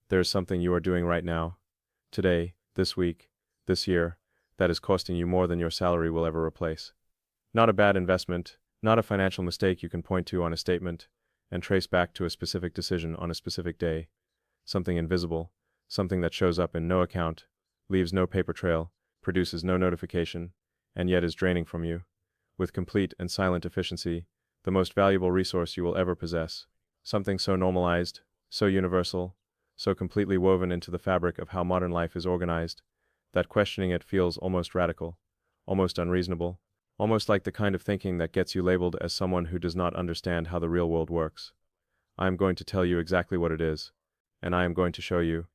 There is something you are doing right now, today, this week, this year, that is costing you more than your salary will ever replace. Not a bad investment, not a financial mistake you can point to on a statement and trace back to a specific decision on a specific day. Something invisible, something that shows up in no account, leaves no paper trail, produces no notification, and yet is draining from you, with complete and silent efficiency, the most valuable resource you will ever possess. Something so normalized, so universal, so completely woven into the fabric of how modern life is organized, that questioning it feels almost radical, almost unreasonable, almost like the kind of thinking that gets you labeled as someone who does not understand how the real world works. I am going to tell you exactly what it is, and I am going to show you,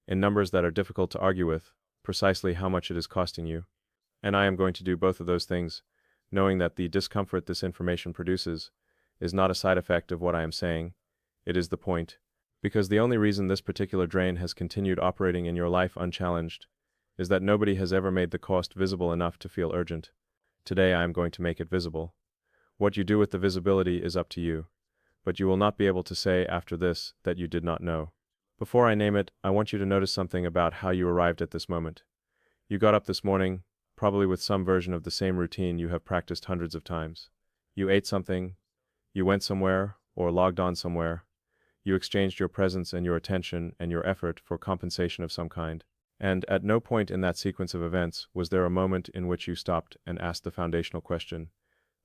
in numbers that are difficult to argue with, precisely how much it is costing you. And I am going to do both of those things, knowing that the discomfort this information produces is not a side effect of what I am saying, it is the point. Because the only reason this particular drain has continued operating in your life unchallenged is that nobody has ever made the cost visible enough to feel urgent. Today I am going to make it visible. What you do with the visibility is up to you, but you will not be able to say after this that you did not know. Before I name it, I want you to notice something about how you arrived at this moment. You got up this morning, probably with some version of the same routine you have practiced hundreds of times. You ate something, you went somewhere, or logged on somewhere. You exchanged your presence and your attention and your effort for compensation of some kind. And at no point in that sequence of events was there a moment in which you stopped and asked the foundational question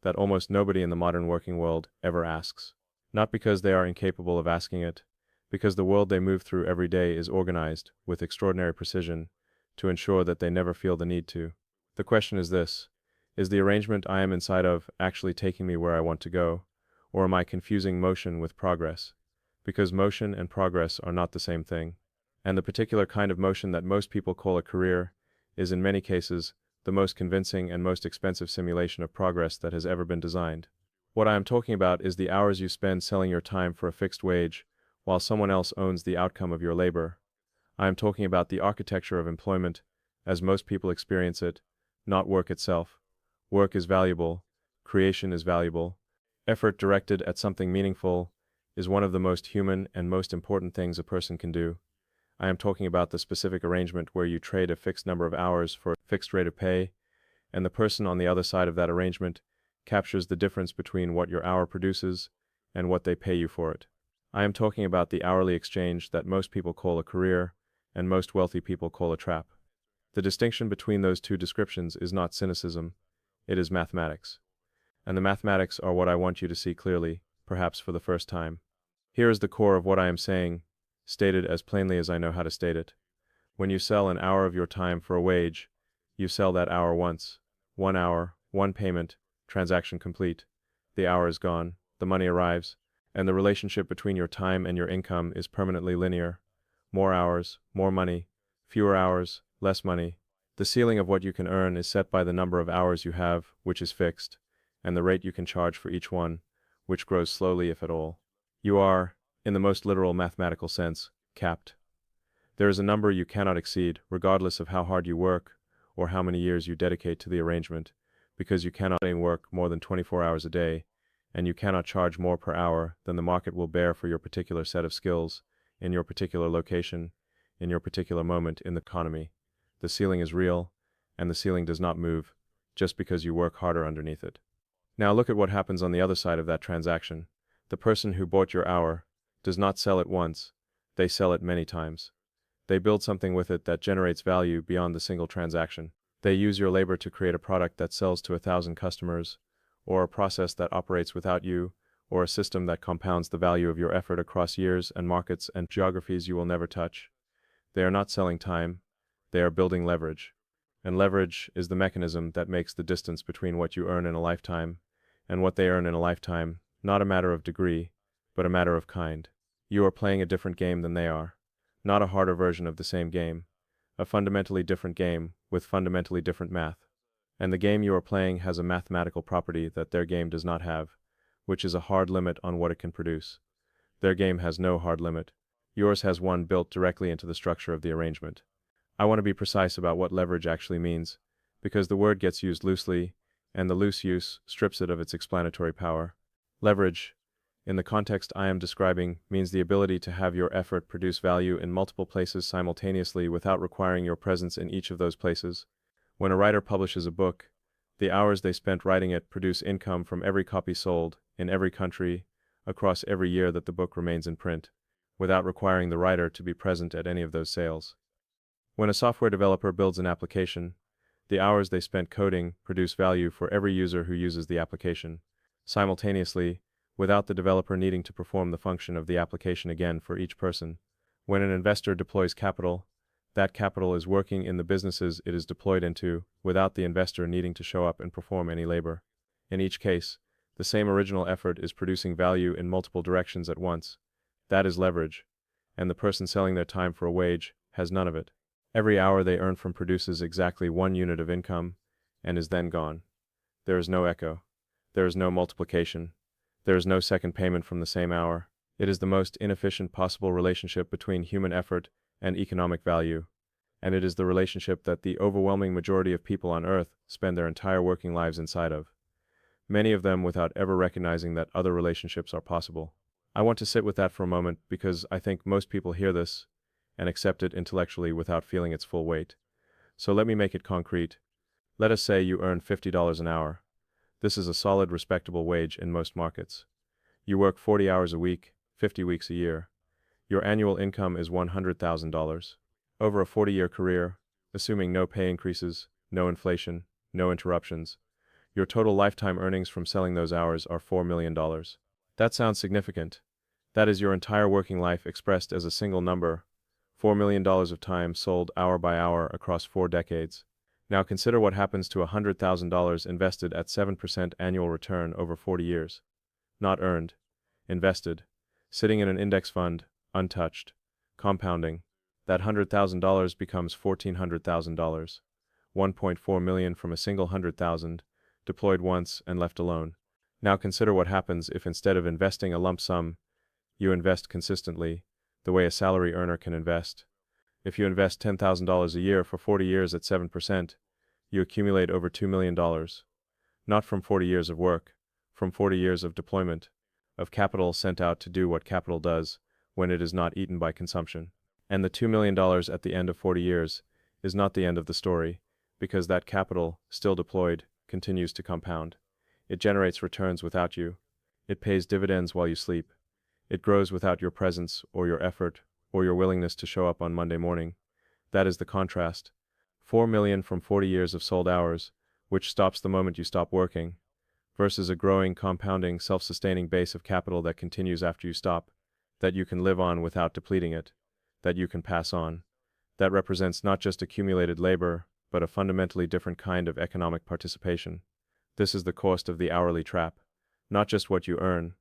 that almost nobody in the modern working world ever asks. Not because they are incapable of asking it, because the world they move through every day is organized with extraordinary precision to ensure that they never feel the need to. The question is this: is the arrangement I am inside of actually taking me where I want to go, or am I confusing motion with progress? Because motion and progress are not the same thing. And the particular kind of motion that most people call a career is in many cases the most convincing and most expensive simulation of progress that has ever been designed. What I am talking about is the hours you spend selling your time for a fixed wage while someone else owns the outcome of your labor. I am talking about the architecture of employment as most people experience it, not work itself. Work is valuable, creation is valuable, effort directed at something meaningful is one of the most human and most important things a person can do. I am talking about the specific arrangement where you trade a fixed number of hours for a fixed rate of pay, and the person on the other side of that arrangement captures the difference between what your hour produces and what they pay you for it. I am talking about the hourly exchange that most people call a career and most wealthy people call a trap. The distinction between those two descriptions is not cynicism, it is mathematics. And the mathematics are what I want you to see clearly, perhaps for the first time. Here is the core of what I am saying, stated as plainly as I know how to state it. When you sell an hour of your time for a wage, you sell that hour once. 1 hour, 1 payment, transaction complete. The hour is gone, the money arrives, and the relationship between your time and your income is permanently linear. More hours, more money, fewer hours, less money. The ceiling of what you can earn is set by the number of hours you have, which is fixed, and the rate you can charge for each one, which grows slowly if at all. You are, in the most literal mathematical sense, capped. There is a number you cannot exceed, regardless of how hard you work or how many years you dedicate to the arrangement, because you cannot work more than 24 hours a day, and you cannot charge more per hour than the market will bear for your particular set of skills, in your particular location, in your particular moment in the economy. The ceiling is real, and the ceiling does not move, just because you work harder underneath it. Now look at what happens on the other side of that transaction. The person who bought your hour does not sell it once, they sell it many times. They build something with it that generates value beyond the single transaction. They use your labor to create a product that sells to 1,000 customers, or a process that operates without you, or a system that compounds the value of your effort across years and markets and geographies you will never touch. They are not selling time, they are building leverage. And leverage is the mechanism that makes the distance between what you earn in a lifetime and what they earn in a lifetime not a matter of degree, but a matter of kind. You are playing a different game than they are. Not a harder version of the same game. A fundamentally different game with fundamentally different math. And the game you are playing has a mathematical property that their game does not have, which is a hard limit on what it can produce. Their game has no hard limit. Yours has one built directly into the structure of the arrangement. I want to be precise about what leverage actually means, because the word gets used loosely, and the loose use strips it of its explanatory power. Leverage in the context I am describing, means the ability to have your effort produce value in multiple places simultaneously without requiring your presence in each of those places. When a writer publishes a book, the hours they spent writing it produce income from every copy sold, in every country, across every year that the book remains in print, without requiring the writer to be present at any of those sales. When a software developer builds an application, the hours they spent coding produce value for every user who uses the application, simultaneously, without the developer needing to perform the function of the application again for each person. When an investor deploys capital, that capital is working in the businesses it is deployed into, without the investor needing to show up and perform any labor. In each case, the same original effort is producing value in multiple directions at once. That is leverage, and the person selling their time for a wage has none of it. Every hour they earn from produces exactly 1 unit of income, and is then gone. There is no echo. There is no multiplication. There is no second payment from the same hour. It is the most inefficient possible relationship between human effort and economic value, and it is the relationship that the overwhelming majority of people on Earth spend their entire working lives inside of, many of them without ever recognizing that other relationships are possible. I want to sit with that for a moment because I think most people hear this and accept it intellectually without feeling its full weight. So let me make it concrete. Let us say you earn $50 an hour. This is a solid, respectable wage in most markets. You work 40 hours a week, 50 weeks a year. Your annual income is $100,000. Over a 40-year career, assuming no pay increases, no inflation, no interruptions, your total lifetime earnings from selling those hours are $4 million. That sounds significant. That is your entire working life expressed as a single number, $4 million of time sold hour by hour across 4 decades. Now consider what happens to $100,000 invested at 7% annual return over 40 years. Not earned, invested, sitting in an index fund, untouched, compounding. That $100,000 becomes $1,400,000. 1.4 million from a single 100,000, deployed once and left alone. Now consider what happens if instead of investing a lump sum, you invest consistently, the way a salary earner can invest. If you invest $10,000 a year for 40 years at 7%, you accumulate over $2 million. Not from 40 years of work, from 40 years of deployment, of capital sent out to do what capital does when it is not eaten by consumption. And the $2 million at the end of 40 years is not the end of the story, because that capital, still deployed, continues to compound. It generates returns without you. It pays dividends while you sleep. It grows without your presence or your effort or your willingness to show up on Monday morning. That is the contrast. 4 million from 40 years of sold hours, which stops the moment you stop working, versus a growing, compounding, self-sustaining base of capital that continues after you stop, that you can live on without depleting it, that you can pass on. That represents not just accumulated labor, but a fundamentally different kind of economic participation. This is the cost of the hourly trap. Not just what you earn,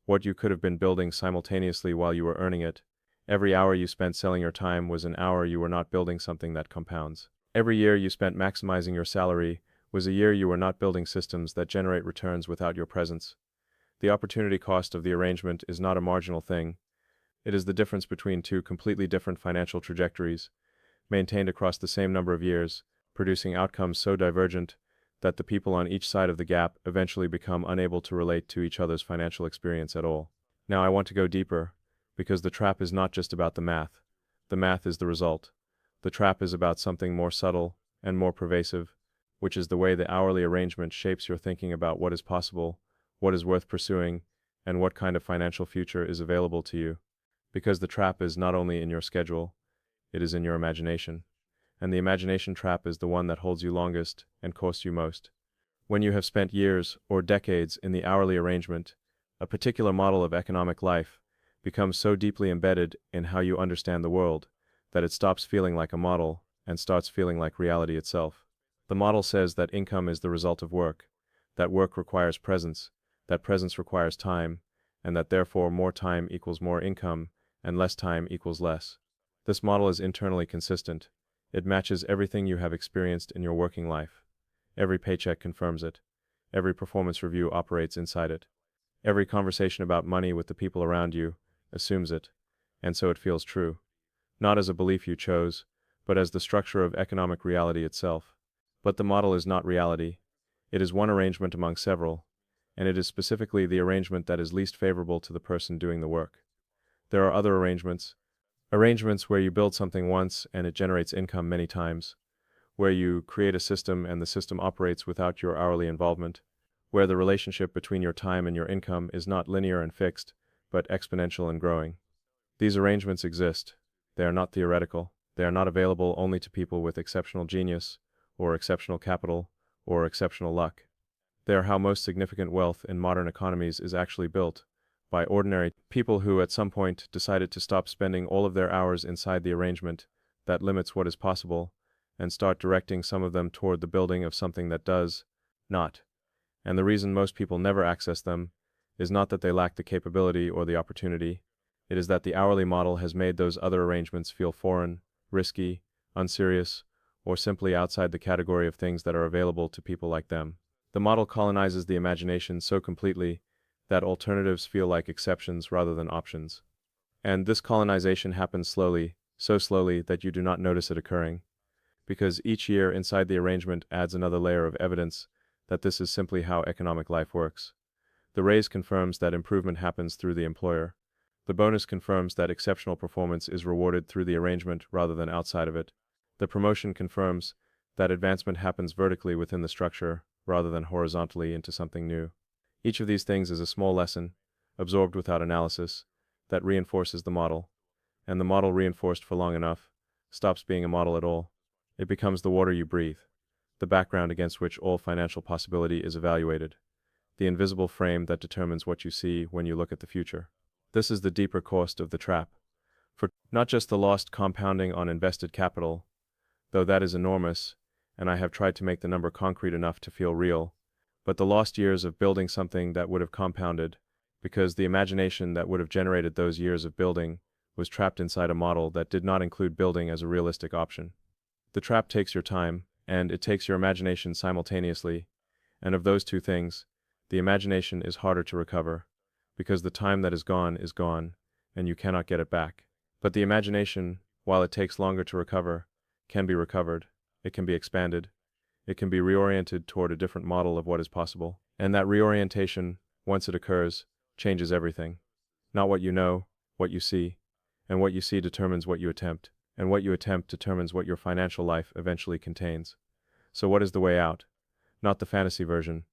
what you could have been building simultaneously while you were earning it. Every hour you spent selling your time was an hour you were not building something that compounds. Every year you spent maximizing your salary was a year you were not building systems that generate returns without your presence. The opportunity cost of the arrangement is not a marginal thing. It is the difference between 2 completely different financial trajectories, maintained across the same number of years, producing outcomes so divergent that the people on each side of the gap eventually become unable to relate to each other's financial experience at all. Now I want to go deeper, because the trap is not just about the math. The math is the result. The trap is about something more subtle and more pervasive, which is the way the hourly arrangement shapes your thinking about what is possible, what is worth pursuing, and what kind of financial future is available to you. Because the trap is not only in your schedule, it is in your imagination. And the imagination trap is the one that holds you longest and costs you most. When you have spent years or decades in the hourly arrangement, a particular model of economic life becomes so deeply embedded in how you understand the world that it stops feeling like a model and starts feeling like reality itself. The model says that income is the result of work, that work requires presence, that presence requires time, and that therefore more time equals more income and less time equals less. This model is internally consistent. It matches everything you have experienced in your working life. Every paycheck confirms it. Every performance review operates inside it. Every conversation about money with the people around you assumes it, and so it feels true. Not as a belief you chose, but as the structure of economic reality itself. But the model is not reality. It is one arrangement among several, and it is specifically the arrangement that is least favorable to the person doing the work. There are other arrangements where you build something once and it generates income many times, where you create a system and the system operates without your hourly involvement, where the relationship between your time and your income is not linear and fixed, but exponential and growing. These arrangements exist. They are not theoretical. They are not available only to people with exceptional genius, or exceptional capital, or exceptional luck. They are how most significant wealth in modern economies is actually built, by ordinary people who at some point decided to stop spending all of their hours inside the arrangement that limits what is possible, and start directing some of them toward the building of something that does not. And the reason most people never access them is not that they lack the capability or the opportunity. It is that the hourly model has made those other arrangements feel foreign, risky, unserious, or simply outside the category of things that are available to people like them. The model colonizes the imagination so completely that alternatives feel like exceptions rather than options. And this colonization happens slowly, so slowly that you do not notice it occurring, because each year inside the arrangement adds another layer of evidence that this is simply how economic life works. The raise confirms that improvement happens through the employer. The bonus confirms that exceptional performance is rewarded through the arrangement rather than outside of it. The promotion confirms that advancement happens vertically within the structure rather than horizontally into something new. Each of these things is a small lesson, absorbed without analysis, that reinforces the model. And the model reinforced for long enough stops being a model at all. It becomes the water you breathe, the background against which all financial possibility is evaluated, the invisible frame that determines what you see when you look at the future. This is the deeper cost of the trap. For not just the lost compounding on invested capital, though that is enormous, and I have tried to make the number concrete enough to feel real, but the lost years of building something that would have compounded, because the imagination that would have generated those years of building was trapped inside a model that did not include building as a realistic option. The trap takes your time, and it takes your imagination simultaneously, and of those two things, the imagination is harder to recover, because the time that is gone, and you cannot get it back. But the imagination, while it takes longer to recover, can be recovered, it can be expanded, it can be reoriented toward a different model of what is possible. And that reorientation, once it occurs, changes everything. Not what you know, what you see, and what you see determines what you attempt, and what you attempt determines what your financial life eventually contains. So what is the way out? Not the fantasy version.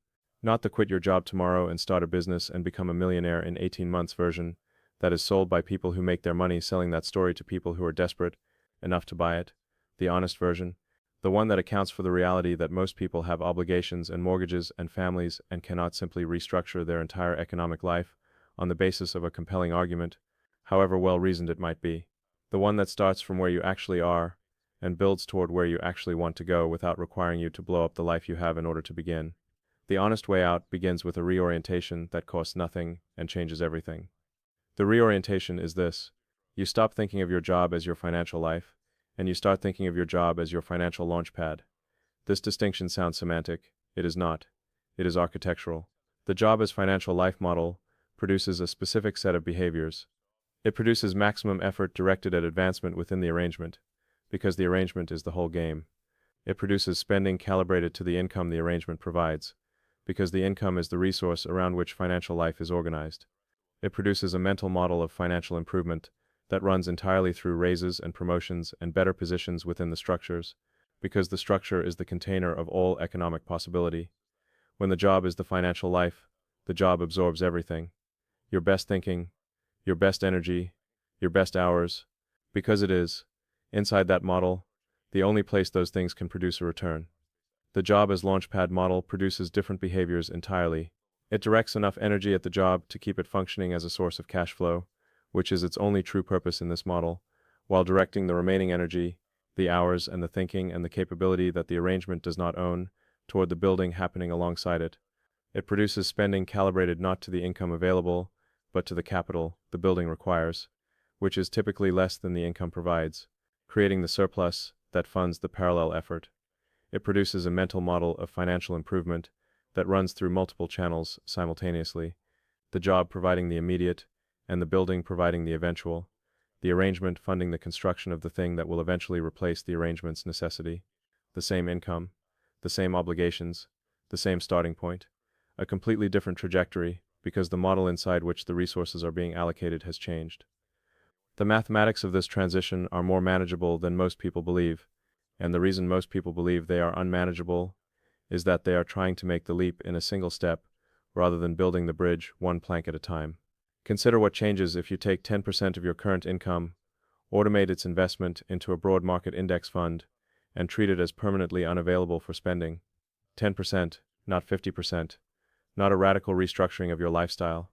Not the quit your job tomorrow and start a business and become a millionaire in 18 months version that is sold by people who make their money selling that story to people who are desperate enough to buy it. The honest version. The one that accounts for the reality that most people have obligations and mortgages and families and cannot simply restructure their entire economic life on the basis of a compelling argument, however well-reasoned it might be. The one that starts from where you actually are and builds toward where you actually want to go without requiring you to blow up the life you have in order to begin. The honest way out begins with a reorientation that costs nothing and changes everything. The reorientation is this: you stop thinking of your job as your financial life, and you start thinking of your job as your financial launchpad. This distinction sounds semantic. It is not. It is architectural. The job as financial life model produces a specific set of behaviors. It produces maximum effort directed at advancement within the arrangement, because the arrangement is the whole game. It produces spending calibrated to the income the arrangement provides, because the income is the resource around which financial life is organized. It produces a mental model of financial improvement that runs entirely through raises and promotions and better positions within the structures, because the structure is the container of all economic possibility. When the job is the financial life, the job absorbs everything. Your best thinking, your best energy, your best hours, because it is, inside that model, the only place those things can produce a return. The job as launchpad model produces different behaviors entirely. It directs enough energy at the job to keep it functioning as a source of cash flow, which is its only true purpose in this model, while directing the remaining energy, the hours and the thinking and the capability that the arrangement does not own, toward the building happening alongside it. It produces spending calibrated not to the income available, but to the capital the building requires, which is typically less than the income provides, creating the surplus that funds the parallel effort. It produces a mental model of financial improvement that runs through multiple channels simultaneously, the job providing the immediate, and the building providing the eventual, the arrangement funding the construction of the thing that will eventually replace the arrangement's necessity. The same income, the same obligations, the same starting point, a completely different trajectory, because the model inside which the resources are being allocated has changed. The mathematics of this transition are more manageable than most people believe, and the reason most people believe they are unmanageable is that they are trying to make the leap in a single step rather than building the bridge one plank at a time. Consider what changes if you take 10% of your current income, automate its investment into a broad market index fund, and treat it as permanently unavailable for spending. 10%, not 50%. Not a radical restructuring of your lifestyle.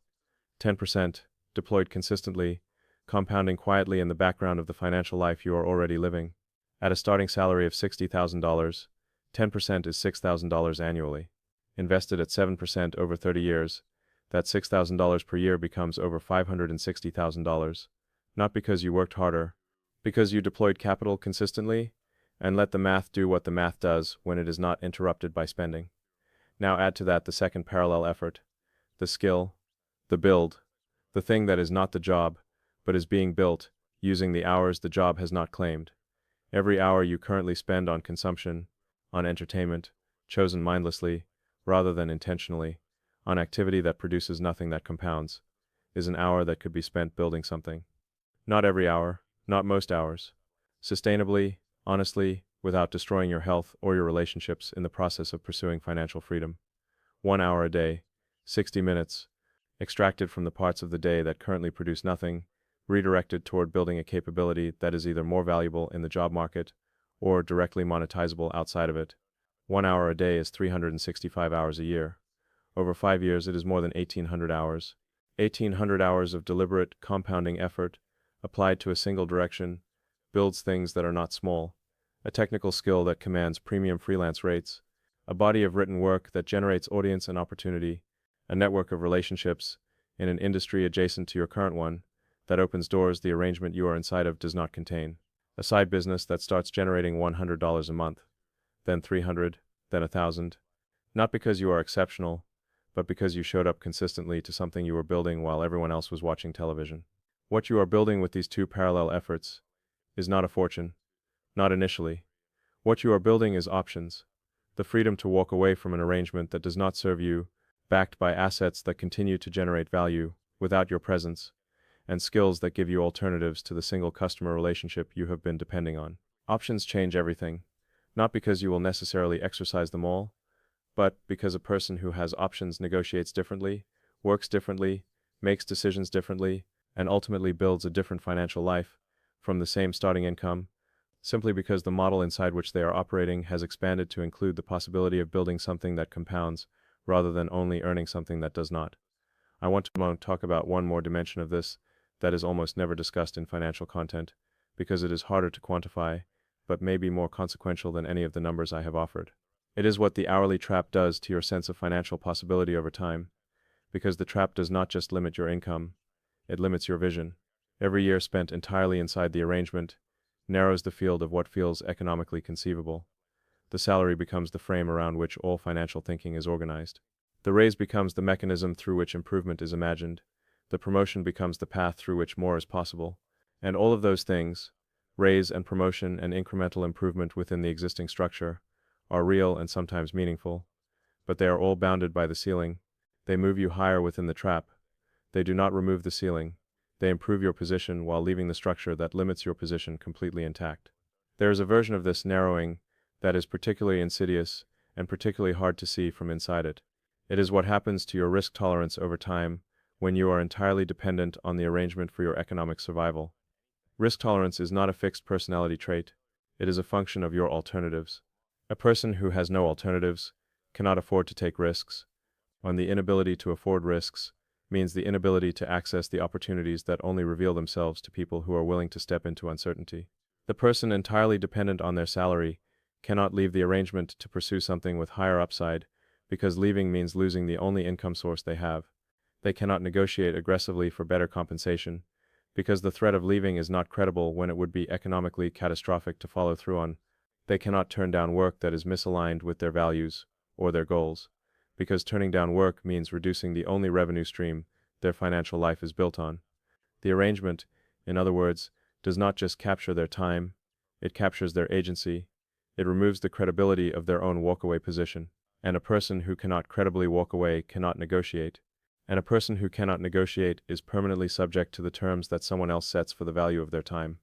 10%, deployed consistently, compounding quietly in the background of the financial life you are already living. At a starting salary of $60,000, 10% is $6,000 annually. Invested at 7% over 30 years, that $6,000 per year becomes over $560,000. Not because you worked harder, because you deployed capital consistently, and let the math do what the math does when it is not interrupted by spending. Now add to that the second parallel effort, the skill, the build, the thing that is not the job, but is being built, using the hours the job has not claimed. Every hour you currently spend on consumption, on entertainment, chosen mindlessly, rather than intentionally, on activity that produces nothing that compounds, is an hour that could be spent building something. Not every hour, not most hours. Sustainably, honestly, without destroying your health or your relationships in the process of pursuing financial freedom. 1 hour a day, 60 minutes, extracted from the parts of the day that currently produce nothing, redirected toward building a capability that is either more valuable in the job market or directly monetizable outside of it. 1 hour a day is 365 hours a year. Over 5 years, it is more than 1,800 hours. 1,800 hours of deliberate, compounding effort, applied to a single direction, builds things that are not small, a technical skill that commands premium freelance rates, a body of written work that generates audience and opportunity, a network of relationships in an industry adjacent to your current one that opens doors the arrangement you are inside of does not contain, a side business that starts generating $100 a month, then 300, then 1,000, not because you are exceptional, but because you showed up consistently to something you were building while everyone else was watching television. What you are building with these two parallel efforts is not a fortune, not initially. What you are building is options, the freedom to walk away from an arrangement that does not serve you, backed by assets that continue to generate value without your presence, and skills that give you alternatives to the single customer relationship you have been depending on. Options change everything, not because you will necessarily exercise them all, but because a person who has options negotiates differently, works differently, makes decisions differently, and ultimately builds a different financial life from the same starting income, simply because the model inside which they are operating has expanded to include the possibility of building something that compounds rather than only earning something that does not. I want to talk about one more dimension of this that is almost never discussed in financial content, because it is harder to quantify, but may be more consequential than any of the numbers I have offered. It is what the hourly trap does to your sense of financial possibility over time, because the trap does not just limit your income, it limits your vision. Every year spent entirely inside the arrangement narrows the field of what feels economically conceivable. The salary becomes the frame around which all financial thinking is organized. The raise becomes the mechanism through which improvement is imagined. The promotion becomes the path through which more is possible. And all of those things, raise and promotion and incremental improvement within the existing structure, are real and sometimes meaningful, but they are all bounded by the ceiling. They move you higher within the trap. They do not remove the ceiling. They improve your position while leaving the structure that limits your position completely intact. There is a version of this narrowing that is particularly insidious and particularly hard to see from inside it. It is what happens to your risk tolerance over time when you are entirely dependent on the arrangement for your economic survival. Risk tolerance is not a fixed personality trait. It is a function of your alternatives. A person who has no alternatives cannot afford to take risks, and the inability to afford risks means the inability to access the opportunities that only reveal themselves to people who are willing to step into uncertainty. The person entirely dependent on their salary cannot leave the arrangement to pursue something with higher upside, because leaving means losing the only income source they have. They cannot negotiate aggressively for better compensation, because the threat of leaving is not credible when it would be economically catastrophic to follow through on. They cannot turn down work that is misaligned with their values or their goals, because turning down work means reducing the only revenue stream their financial life is built on. The arrangement, in other words, does not just capture their time, it captures their agency. It removes the credibility of their own walkaway position. And a person who cannot credibly walk away cannot negotiate. And a person who cannot negotiate is permanently subject to the terms that someone else sets for the value of their time.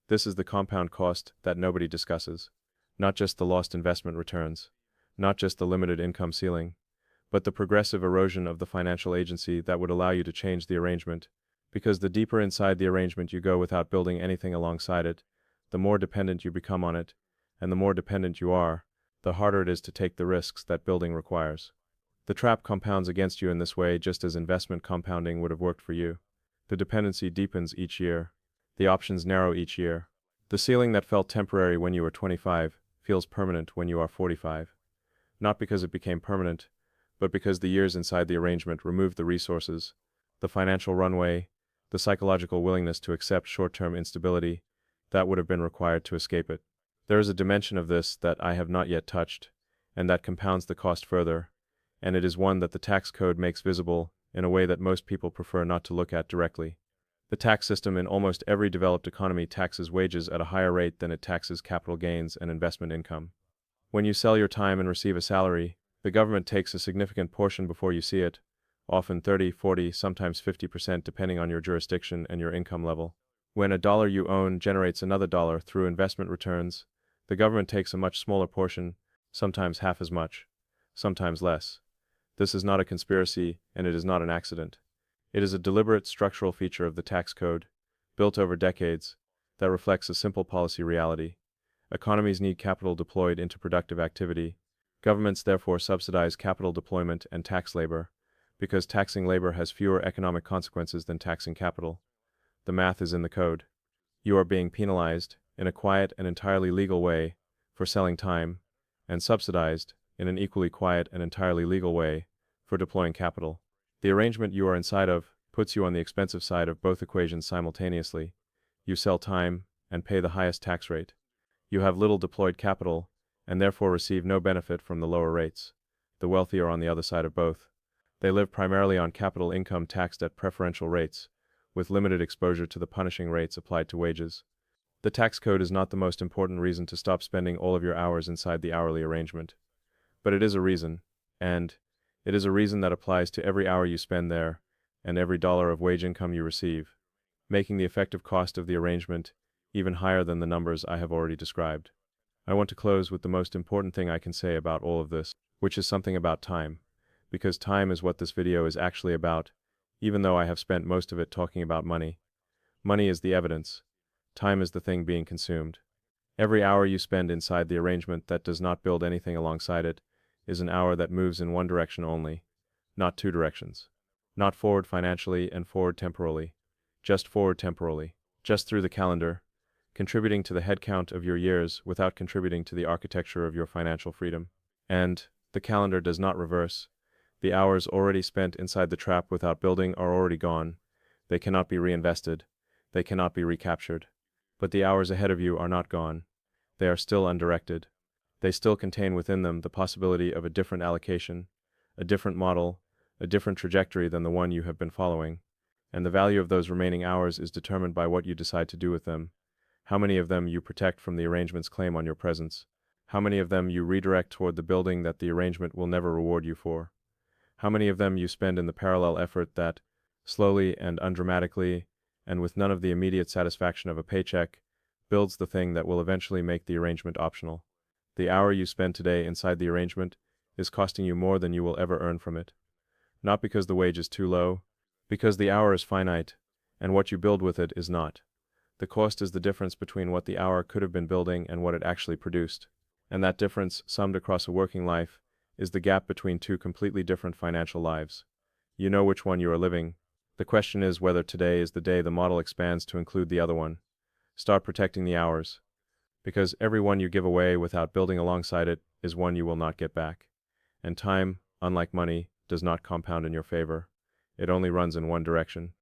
This is the compound cost that nobody discusses. Not just the lost investment returns, not just the limited income ceiling, but the progressive erosion of the financial agency that would allow you to change the arrangement, because the deeper inside the arrangement you go without building anything alongside it, the more dependent you become on it, and the more dependent you are, the harder it is to take the risks that building requires. The trap compounds against you in this way just as investment compounding would have worked for you. The dependency deepens each year. The options narrow each year. The ceiling that felt temporary when you were 25 feels permanent when you are 45. Not because it became permanent, but because the years inside the arrangement removed the resources, the financial runway, the psychological willingness to accept short-term instability that would have been required to escape it. There is a dimension of this that I have not yet touched, and that compounds the cost further, and it is one that the tax code makes visible in a way that most people prefer not to look at directly. The tax system in almost every developed economy taxes wages at a higher rate than it taxes capital gains and investment income. When you sell your time and receive a salary, the government takes a significant portion before you see it, often 30, 40, sometimes 50% depending on your jurisdiction and your income level. When a dollar you own generates another dollar through investment returns, the government takes a much smaller portion, sometimes half as much, sometimes less. This is not a conspiracy, and it is not an accident. It is a deliberate structural feature of the tax code, built over decades, that reflects a simple policy reality. Economies need capital deployed into productive activity. Governments therefore subsidize capital deployment and tax labor, because taxing labor has fewer economic consequences than taxing capital. The math is in the code. You are being penalized, in a quiet and entirely legal way, for selling time, and subsidized, in an equally quiet and entirely legal way, for deploying capital. The arrangement you are inside of puts you on the expensive side of both equations simultaneously. You sell time and pay the highest tax rate. You have little deployed capital and therefore receive no benefit from the lower rates. The wealthy are on the other side of both. They live primarily on capital income taxed at preferential rates, with limited exposure to the punishing rates applied to wages. The tax code is not the most important reason to stop spending all of your hours inside the hourly arrangement. But it is a reason, and it is a reason that applies to every hour you spend there and every dollar of wage income you receive, making the effective cost of the arrangement even higher than the numbers I have already described. I want to close with the most important thing I can say about all of this, which is something about time, because time is what this video is actually about, even though I have spent most of it talking about money. Money is the evidence. Time is the thing being consumed. Every hour you spend inside the arrangement that does not build anything alongside it is an hour that moves in one direction only, not two directions. Not forward financially and forward temporally, just forward temporally, just through the calendar, contributing to the head count of your years without contributing to the architecture of your financial freedom. And the calendar does not reverse. The hours already spent inside the trap without building are already gone. They cannot be reinvested. They cannot be recaptured. But the hours ahead of you are not gone. They are still undirected. They still contain within them the possibility of a different allocation, a different model, a different trajectory than the one you have been following. And the value of those remaining hours is determined by what you decide to do with them. How many of them you protect from the arrangement's claim on your presence? How many of them you redirect toward the building that the arrangement will never reward you for? How many of them you spend in the parallel effort that, slowly and undramatically, and with none of the immediate satisfaction of a paycheck, builds the thing that will eventually make the arrangement optional? The hour you spend today inside the arrangement is costing you more than you will ever earn from it. Not because the wage is too low, because the hour is finite, and what you build with it is not. The cost is the difference between what the hour could have been building and what it actually produced. And that difference, summed across a working life, is the gap between two completely different financial lives. You know which one you are living. The question is whether today is the day the model expands to include the other one. Start protecting the hours. Because every one you give away without building alongside it is one you will not get back. And time, unlike money, does not compound in your favor. It only runs in one direction.